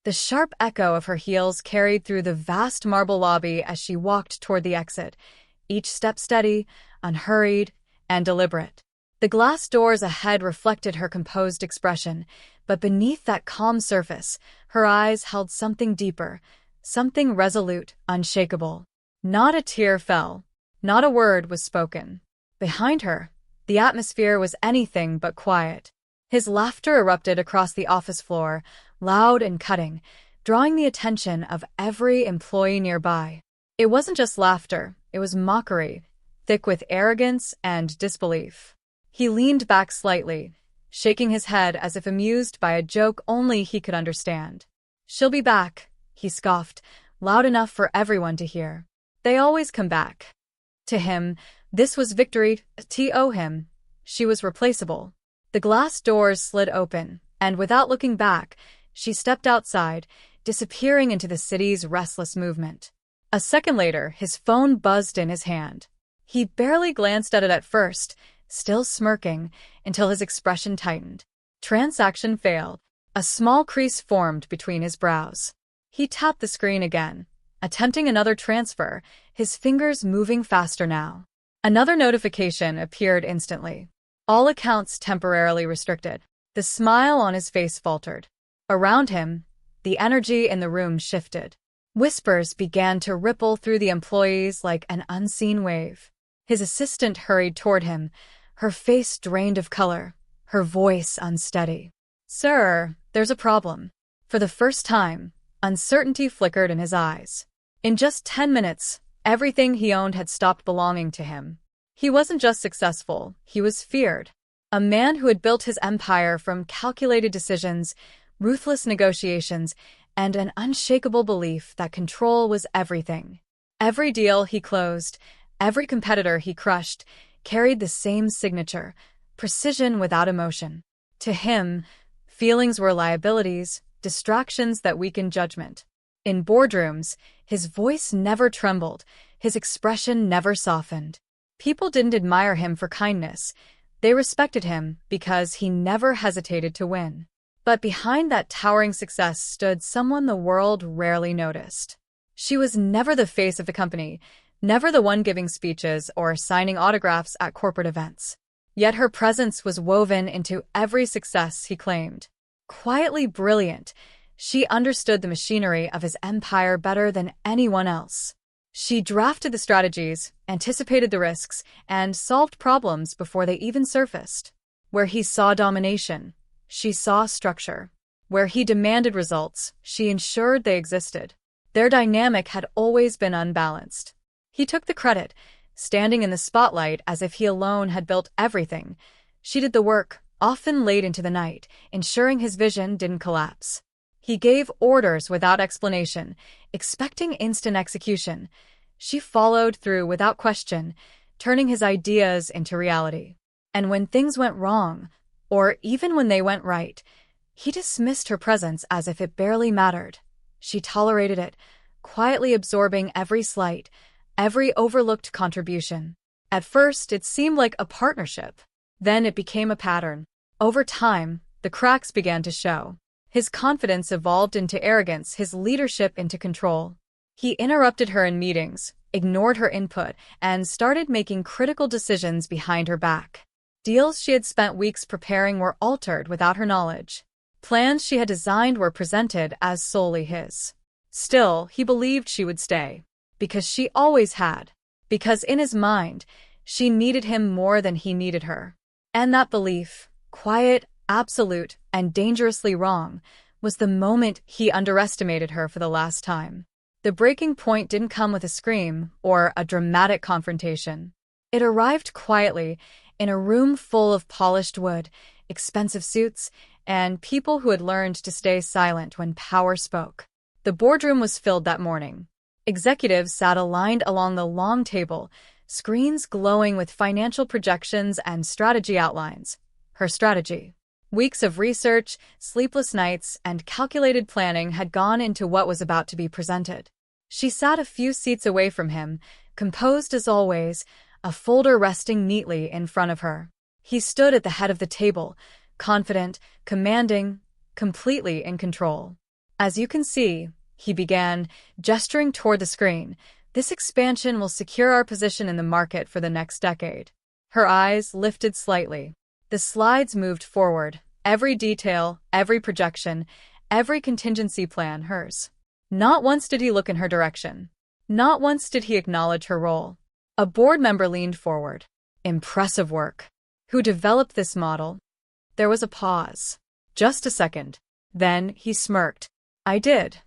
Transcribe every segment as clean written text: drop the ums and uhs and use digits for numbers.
The sharp echo of her heels carried through the vast marble lobby as she walked toward the exit, each step steady, unhurried, and deliberate. The glass doors ahead reflected her composed expression, but beneath that calm surface, her eyes held something deeper, something resolute, unshakable. Not a tear fell. Not a word was spoken. Behind her, the atmosphere was anything but quiet. His laughter erupted across the office floor, loud and cutting, drawing the attention of every employee nearby. It wasn't just laughter, it was mockery, thick with arrogance and disbelief. He leaned back slightly, shaking his head as if amused by a joke only he could understand. "She'll be back," he scoffed, loud enough for everyone to hear. "They always come back." To him, this was victory. To him, she was replaceable. The glass doors slid open, and without looking back, she stepped outside, disappearing into the city's restless movement. A second later, his phone buzzed in his hand. He barely glanced at it at first, still smirking, until his expression tightened. Transaction failed. A small crease formed between his brows. He tapped the screen again, attempting another transfer, his fingers moving faster now. Another notification appeared instantly. All accounts temporarily restricted. The smile on his face faltered. Around him, the energy in the room shifted. Whispers began to ripple through the employees like an unseen wave. His assistant hurried toward him, her face drained of color, her voice unsteady. "Sir, there's a problem." For the first time, uncertainty flickered in his eyes. In just 10 minutes, everything he owned had stopped belonging to him. He wasn't just successful, he was feared. A man who had built his empire from calculated decisions, ruthless negotiations, and an unshakable belief that control was everything. Every deal he closed, every competitor he crushed, carried the same signature, precision without emotion. To him, feelings were liabilities, distractions that weakened judgment. In boardrooms, his voice never trembled, his expression never softened. People didn't admire him for kindness. They respected him because he never hesitated to win. But behind that towering success stood someone the world rarely noticed. She was never the face of the company, never the one giving speeches or signing autographs at corporate events. Yet her presence was woven into every success he claimed. Quietly brilliant, she understood the machinery of his empire better than anyone else. She drafted the strategies, anticipated the risks, and solved problems before they even surfaced. Where he saw domination, she saw structure. Where he demanded results, she ensured they existed. Their dynamic had always been unbalanced. He took the credit, standing in the spotlight as if he alone had built everything. She did the work, often late into the night, ensuring his vision didn't collapse. He gave orders without explanation, expecting instant execution. She followed through without question, turning his ideas into reality. And when things went wrong, or even when they went right, he dismissed her presence as if it barely mattered. She tolerated it, quietly absorbing every slight, every overlooked contribution. At first, it seemed like a partnership. Then it became a pattern. Over time, the cracks began to show. His confidence evolved into arrogance, his leadership into control. He interrupted her in meetings, ignored her input, and started making critical decisions behind her back. Deals she had spent weeks preparing were altered without her knowledge. Plans she had designed were presented as solely his. Still, he believed she would stay. Because she always had. Because in his mind, she needed him more than he needed her. And that belief, quiet, absolute, and dangerously wrong, was the moment he underestimated her for the last time. The breaking point didn't come with a scream or a dramatic confrontation. It arrived quietly, in a room full of polished wood, expensive suits, and people who had learned to stay silent when power spoke. The boardroom was filled that morning. Executives sat aligned along the long table, screens glowing with financial projections and strategy outlines. Her strategy. Weeks of research, sleepless nights, and calculated planning had gone into what was about to be presented. She sat a few seats away from him, composed as always, a folder resting neatly in front of her. He stood at the head of the table, confident, commanding, completely in control. As you can see, he began, gesturing toward the screen, this expansion will secure our position in the market for the next decade. Her eyes lifted slightly. The slides moved forward, every detail, every projection, every contingency plan hers. Not once did he look in her direction. Not once did he acknowledge her role. A board member leaned forward. Impressive work. Who developed this model? There was a pause. Just a second. Then he smirked. I did.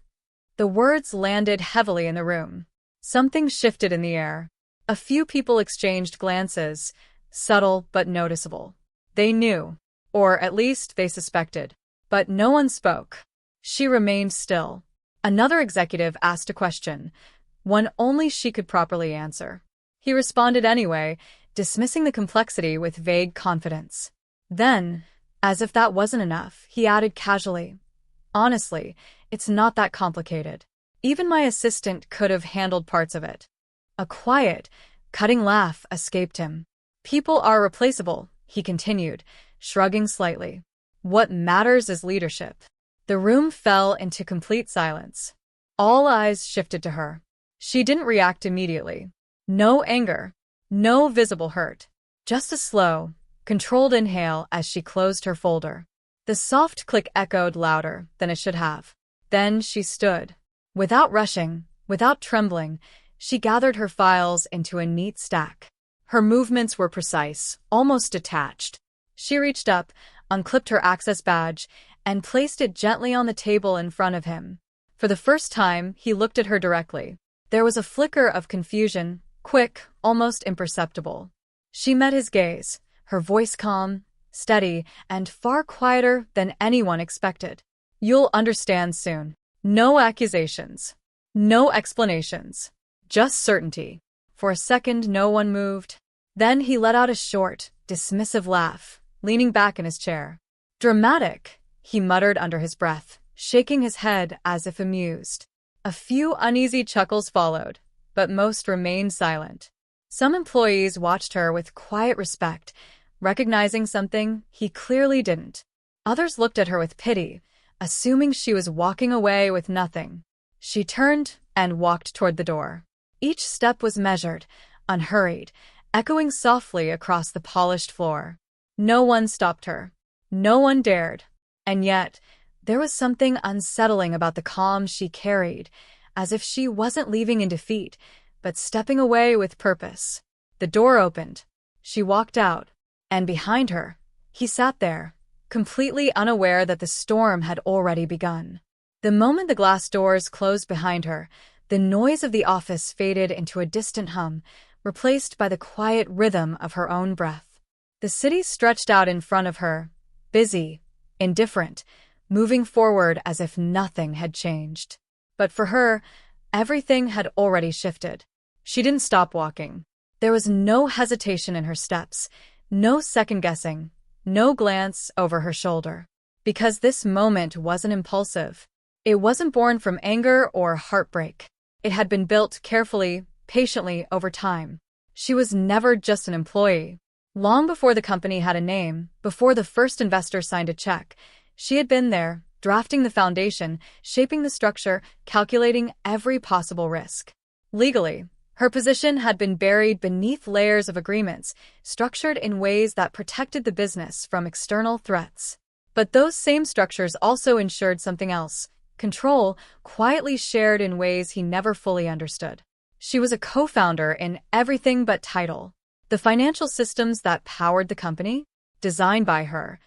The words landed heavily in the room. Something shifted in the air. A few people exchanged glances, subtle but noticeable. They knew, or at least they suspected. But no one spoke. She remained still. Another executive asked a question, one only she could properly answer. He responded anyway, dismissing the complexity with vague confidence. Then, as if that wasn't enough, he added casually, honestly, it's not that complicated. Even my assistant could have handled parts of it. A quiet, cutting laugh escaped him. People are replaceable, he continued, shrugging slightly. What matters is leadership. The room fell into complete silence. All eyes shifted to her. She didn't react immediately. No anger, no visible hurt. Just a slow, controlled inhale as she closed her folder. The soft click echoed louder than it should have. Then she stood. Without rushing, without trembling, she gathered her files into a neat stack. Her movements were precise, almost detached. She reached up, unclipped her access badge, and placed it gently on the table in front of him. For the first time, he looked at her directly. There was a flicker of confusion, quick, almost imperceptible. She met his gaze, her voice calm, steady, and far quieter than anyone expected. You'll understand soon. No accusations. No explanations. Just certainty. For a second, no one moved. Then he let out a short, dismissive laugh, leaning back in his chair. Dramatic, he muttered under his breath, shaking his head as if amused. A few uneasy chuckles followed, but most remained silent. Some employees watched her with quiet respect, recognizing something he clearly didn't. Others looked at her with pity, assuming she was walking away with nothing. She turned and walked toward the door. Each step was measured, unhurried, echoing softly across the polished floor. No one stopped her. No one dared. And yet, there was something unsettling about the calm she carried, as if she wasn't leaving in defeat, but stepping away with purpose. The door opened. She walked out, and behind her, he sat there, completely unaware that the storm had already begun. The moment the glass doors closed behind her, the noise of the office faded into a distant hum, replaced by the quiet rhythm of her own breath. The city stretched out in front of her, busy, indifferent, moving forward as if nothing had changed. But for her, everything had already shifted. She didn't stop walking. There was no hesitation in her steps, no second-guessing, no glance over her shoulder. Because this moment wasn't impulsive. It wasn't born from anger or heartbreak. It had been built carefully, patiently over time. She was never just an employee. Long before the company had a name, before the first investor signed a check, she had been there, drafting the foundation, shaping the structure, calculating every possible risk. Legally, her position had been buried beneath layers of agreements, structured in ways that protected the business from external threats. But those same structures also ensured something else, control, quietly shared in ways he never fully understood. She was a co-founder in everything but title. The financial systems that powered the company, designed by her.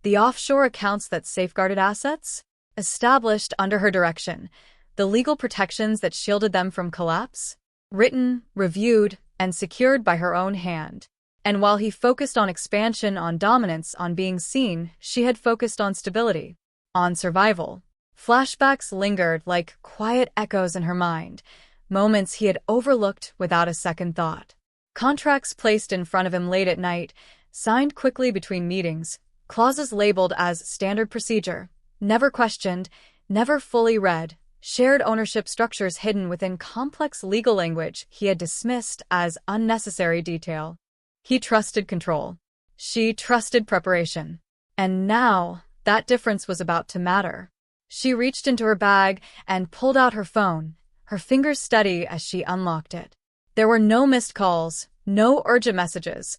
The offshore accounts that safeguarded assets, established under her direction. The legal protections that shielded them from collapse, written, reviewed, and secured by her own hand. And while he focused on expansion, on dominance, on being seen, she had focused on stability, on survival. Flashbacks lingered like quiet echoes in her mind, moments he had overlooked without a second thought. Contracts placed in front of him late at night, signed quickly between meetings, clauses labeled as standard procedure, never questioned, never fully read, shared ownership structures hidden within complex legal language he had dismissed as unnecessary detail. He trusted control. She trusted preparation. And now, that difference was about to matter. She reached into her bag and pulled out her phone, her fingers steady as she unlocked it. There were no missed calls, no urgent messages,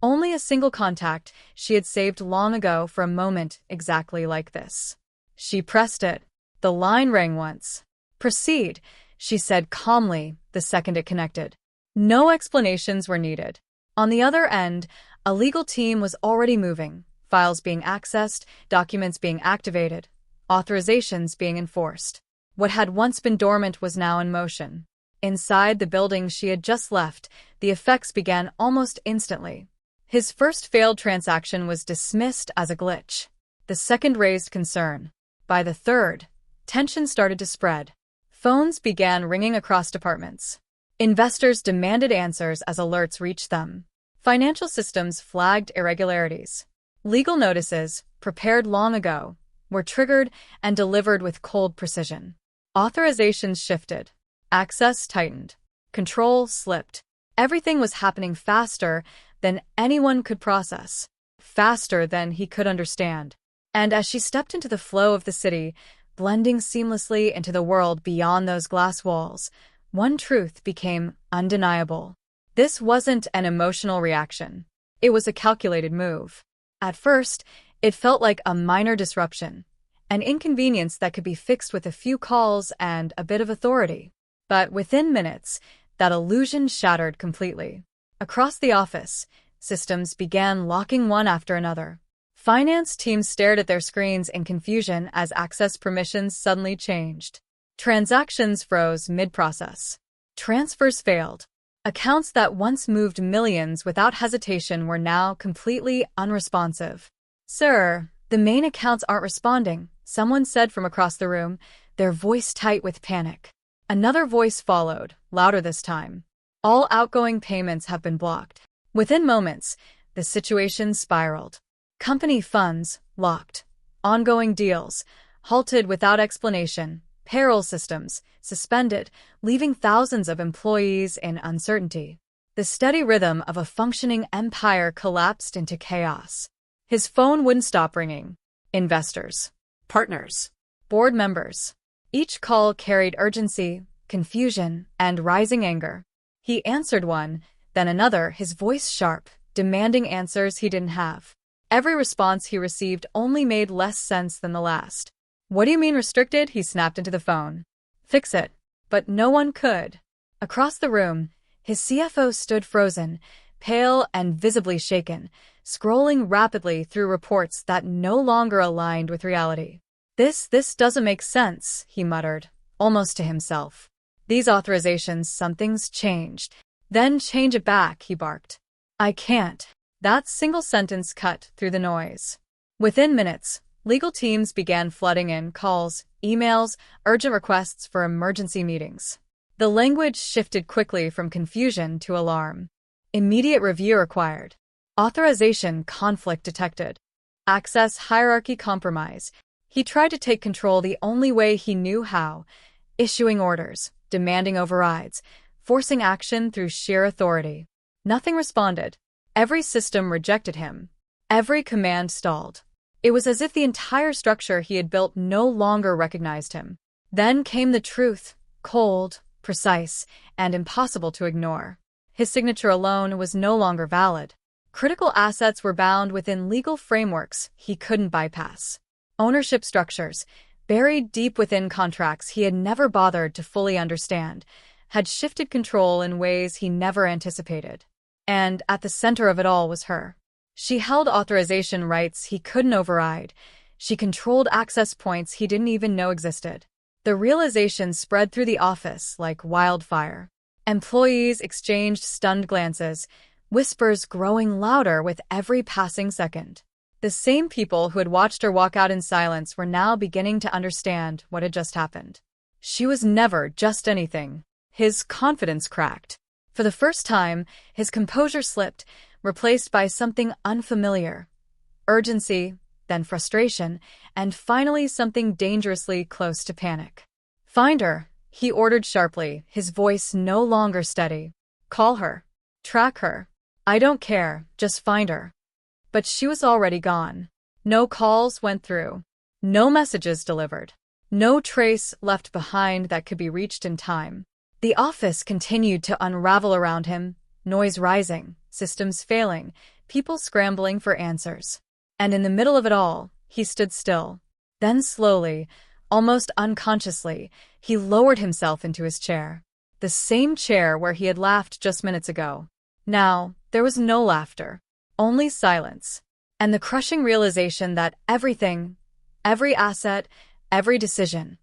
only a single contact she had saved long ago for a moment exactly like this. She pressed it. The line rang once. "Proceed," she said calmly the second it connected. No explanations were needed. On the other end, a legal team was already moving, files being accessed, documents being activated, authorizations being enforced. What had once been dormant was now in motion. Inside the building she had just left, the effects began almost instantly. His first failed transaction was dismissed as a glitch. The second raised concern. By the third, tension started to spread. Phones began ringing across departments. Investors demanded answers as alerts reached them. Financial systems flagged irregularities. Legal notices, prepared long ago, were triggered and delivered with cold precision. Authorizations shifted. Access tightened. Control slipped. Everything was happening faster than anyone could process, faster than he could understand. And as she stepped into the flow of the city, blending seamlessly into the world beyond those glass walls, one truth became undeniable. This wasn't an emotional reaction. It was a calculated move. At first, it felt like a minor disruption, an inconvenience that could be fixed with a few calls and a bit of authority. But within minutes, that illusion shattered completely. Across the office, systems began locking one after another. Finance teams stared at their screens in confusion as access permissions suddenly changed. Transactions froze mid-process. Transfers failed. Accounts that once moved millions without hesitation were now completely unresponsive. "Sir, the main accounts aren't responding," someone said from across the room, their voice tight with panic. Another voice followed, louder this time. "All outgoing payments have been blocked." Within moments, the situation spiraled. Company funds locked. Ongoing deals halted without explanation. Payroll systems suspended, leaving thousands of employees in uncertainty. The steady rhythm of a functioning empire collapsed into chaos. His phone wouldn't stop ringing. Investors, partners, board members. Each call carried urgency, confusion, and rising anger. He answered one, then another, his voice sharp, demanding answers he didn't have. Every response he received only made less sense than the last. "What do you mean restricted?" He snapped into the phone. "Fix it." But no one could. Across the room, his CFO stood frozen, pale and visibly shaken, scrolling rapidly through reports that no longer aligned with reality. This doesn't make sense," he muttered, almost to himself. "These authorizations, something's changed." "Then change it back," he barked. "I can't." That single sentence cut through the noise. Within minutes, legal teams began flooding in calls, emails, urgent requests for emergency meetings. The language shifted quickly from confusion to alarm. Immediate review required. Authorization conflict detected. Access hierarchy compromise. He tried to take control the only way he knew how, issuing orders, demanding overrides, forcing action through sheer authority. Nothing responded. Every system rejected him. Every command stalled. It was as if the entire structure he had built no longer recognized him. Then came the truth, cold, precise, and impossible to ignore. His signature alone was no longer valid. Critical assets were bound within legal frameworks he couldn't bypass. Ownership structures, buried deep within contracts he had never bothered to fully understand, had shifted control in ways he never anticipated. And at the center of it all was her. She held authorization rights he couldn't override. She controlled access points he didn't even know existed. The realization spread through the office like wildfire. Employees exchanged stunned glances, whispers growing louder with every passing second. The same people who had watched her walk out in silence were now beginning to understand what had just happened. She was never just anything. His confidence cracked. For the first time, his composure slipped, replaced by something unfamiliar. Urgency, then frustration, and finally something dangerously close to panic. "Find her," he ordered sharply, his voice no longer steady. "Call her. Track her. I don't care, just find her." But she was already gone. No calls went through. No messages delivered. No trace left behind that could be reached in time. The office continued to unravel around him, noise rising, systems failing, people scrambling for answers. And in the middle of it all, he stood still. Then slowly, almost unconsciously, he lowered himself into his chair. The same chair where he had laughed just minutes ago. Now, there was no laughter, only silence, and the crushing realization that everything, every asset, every decision,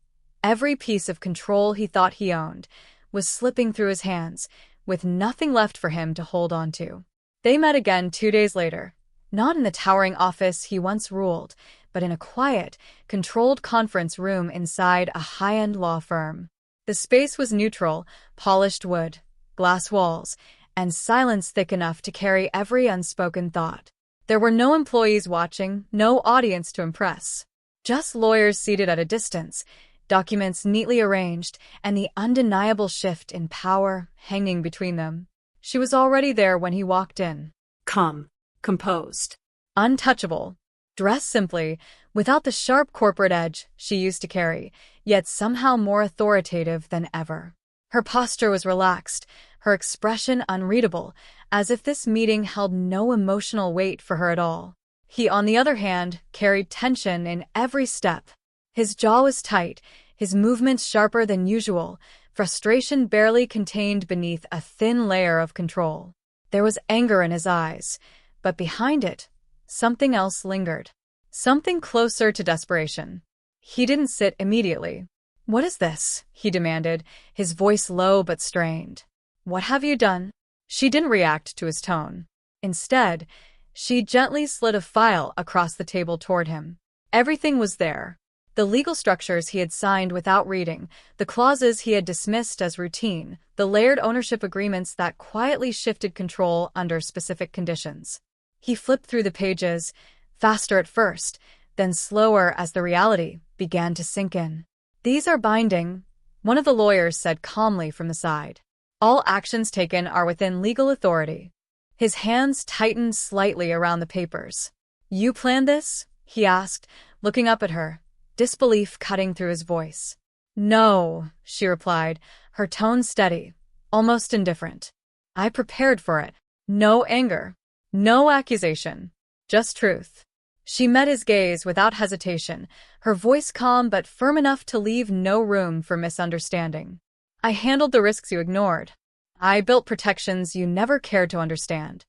every piece of control he thought he owned, was slipping through his hands, with nothing left for him to hold on to. They met again 2 days later, not in the towering office he once ruled, but in a quiet, controlled conference room inside a high-end law firm. The space was neutral, polished wood, glass walls, and silence thick enough to carry every unspoken thought. There were no employees watching, no audience to impress. Just lawyers seated at a distance, documents neatly arranged, and the undeniable shift in power hanging between them. She was already there when he walked in. Calm, composed, Untouchable, dressed simply, without the sharp corporate edge she used to carry, yet somehow more authoritative than ever. Her posture was relaxed, her expression unreadable, as if this meeting held no emotional weight for her at all. He, on the other hand, carried tension in every step. His jaw was tight, his movements sharper than usual, frustration barely contained beneath a thin layer of control. There was anger in his eyes, but behind it, something else lingered. Something closer to desperation. He didn't sit immediately. "What is this?" he demanded, his voice low but strained. "What have you done?" She didn't react to his tone. Instead, she gently slid a file across the table toward him. Everything was there. The legal structures he had signed without reading, the clauses he had dismissed as routine, the layered ownership agreements that quietly shifted control under specific conditions. He flipped through the pages, faster at first, then slower as the reality began to sink in. "These are binding," one of the lawyers said calmly from the side. "All actions taken are within legal authority." His hands tightened slightly around the papers. "You planned this?" he asked, looking up at her, disbelief cutting through his voice. "No," she replied, her tone steady, almost indifferent. "I prepared for it." No anger, no accusation, just truth. She met his gaze without hesitation, her voice calm but firm enough to leave no room for misunderstanding. "I handled the risks you ignored. I built protections you never cared to understand."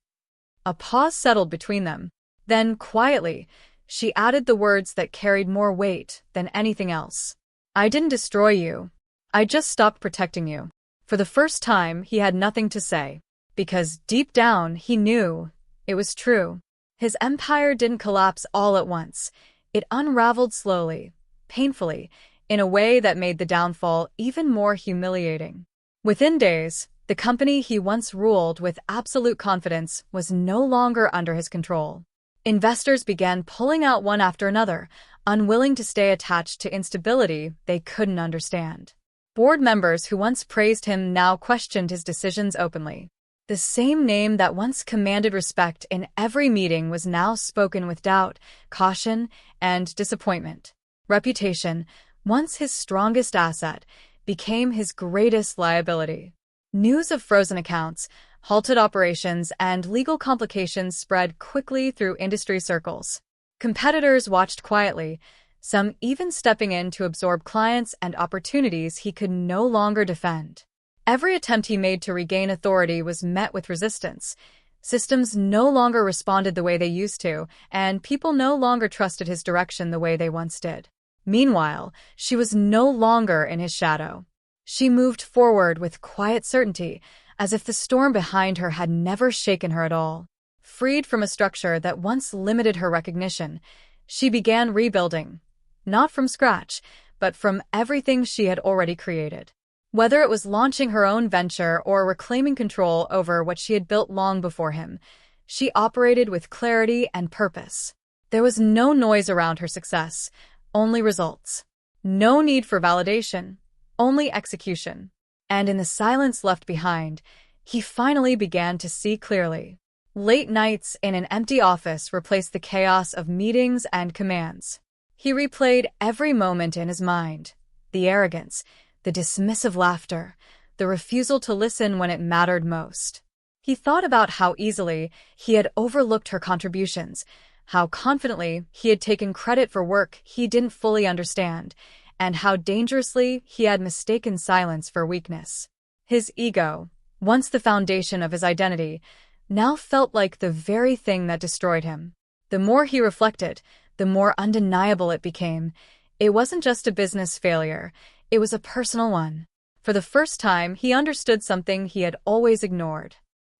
A pause settled between them. Then, quietly, she added the words that carried more weight than anything else. "I didn't destroy you. I just stopped protecting you." For the first time, he had nothing to say, because deep down he knew it was true. His empire didn't collapse all at once. It unraveled slowly, painfully, in a way that made the downfall even more humiliating. Within days, the company he once ruled with absolute confidence was no longer under his control. Investors began pulling out one after another, unwilling to stay attached to instability they couldn't understand. Board members who once praised him now questioned his decisions openly. The same name that once commanded respect in every meeting was now spoken with doubt, caution, and disappointment. Reputation, once his strongest asset, became his greatest liability. News of frozen accounts, halted operations, and legal complications spread quickly through industry circles. Competitors watched quietly, some even stepping in to absorb clients and opportunities he could no longer defend. Every attempt he made to regain authority was met with resistance. Systems no longer responded the way they used to, and people no longer trusted his direction the way they once did. Meanwhile, she was no longer in his shadow. She moved forward with quiet certainty, as if the storm behind her had never shaken her at all. Freed from a structure that once limited her recognition, she began rebuilding, not from scratch, but from everything she had already created. Whether it was launching her own venture or reclaiming control over what she had built long before him, she operated with clarity and purpose. There was no noise around her success, only results. No need for validation, only execution. And in the silence left behind, he finally began to see clearly. Late nights in an empty office replaced the chaos of meetings and commands. He replayed every moment in his mind. The arrogance, the dismissive laughter, the refusal to listen when it mattered most. He thought about how easily he had overlooked her contributions, how confidently he had taken credit for work he didn't fully understand, and how dangerously he had mistaken silence for weakness. His ego, once the foundation of his identity, now felt like the very thing that destroyed him. The more he reflected, the more undeniable it became. It wasn't just a business failure, it was a personal one. For the first time, he understood something he had always ignored.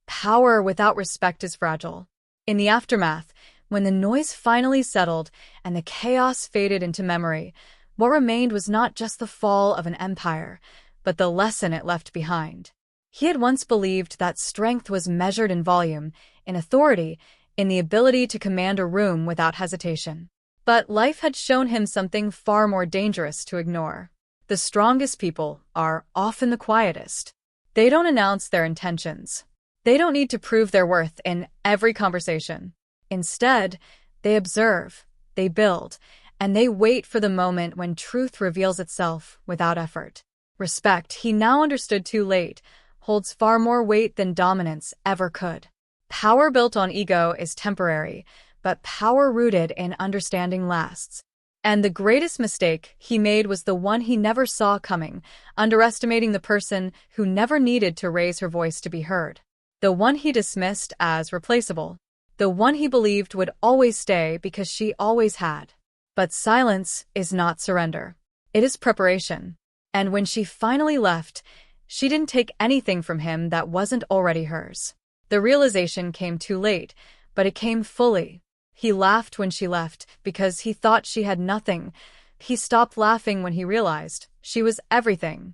Power without respect is fragile. In the aftermath, when the noise finally settled and the chaos faded into memory, what remained was not just the fall of an empire, but the lesson it left behind. He had once believed that strength was measured in volume, in authority, in the ability to command a room without hesitation. But life had shown him something far more dangerous to ignore. The strongest people are often the quietest. They don't announce their intentions. They don't need to prove their worth in every conversation. Instead, they observe, they build, and they wait for the moment when truth reveals itself without effort. Respect, he now understood too late, holds far more weight than dominance ever could. Power built on ego is temporary, but power rooted in understanding lasts. And the greatest mistake he made was the one he never saw coming, underestimating the person who never needed to raise her voice to be heard. The one he dismissed as replaceable. The one he believed would always stay because she always had. But silence is not surrender. It is preparation. And when she finally left, she didn't take anything from him that wasn't already hers. The realization came too late, but it came fully. He laughed when she left because he thought she had nothing. He stopped laughing when he realized she was everything.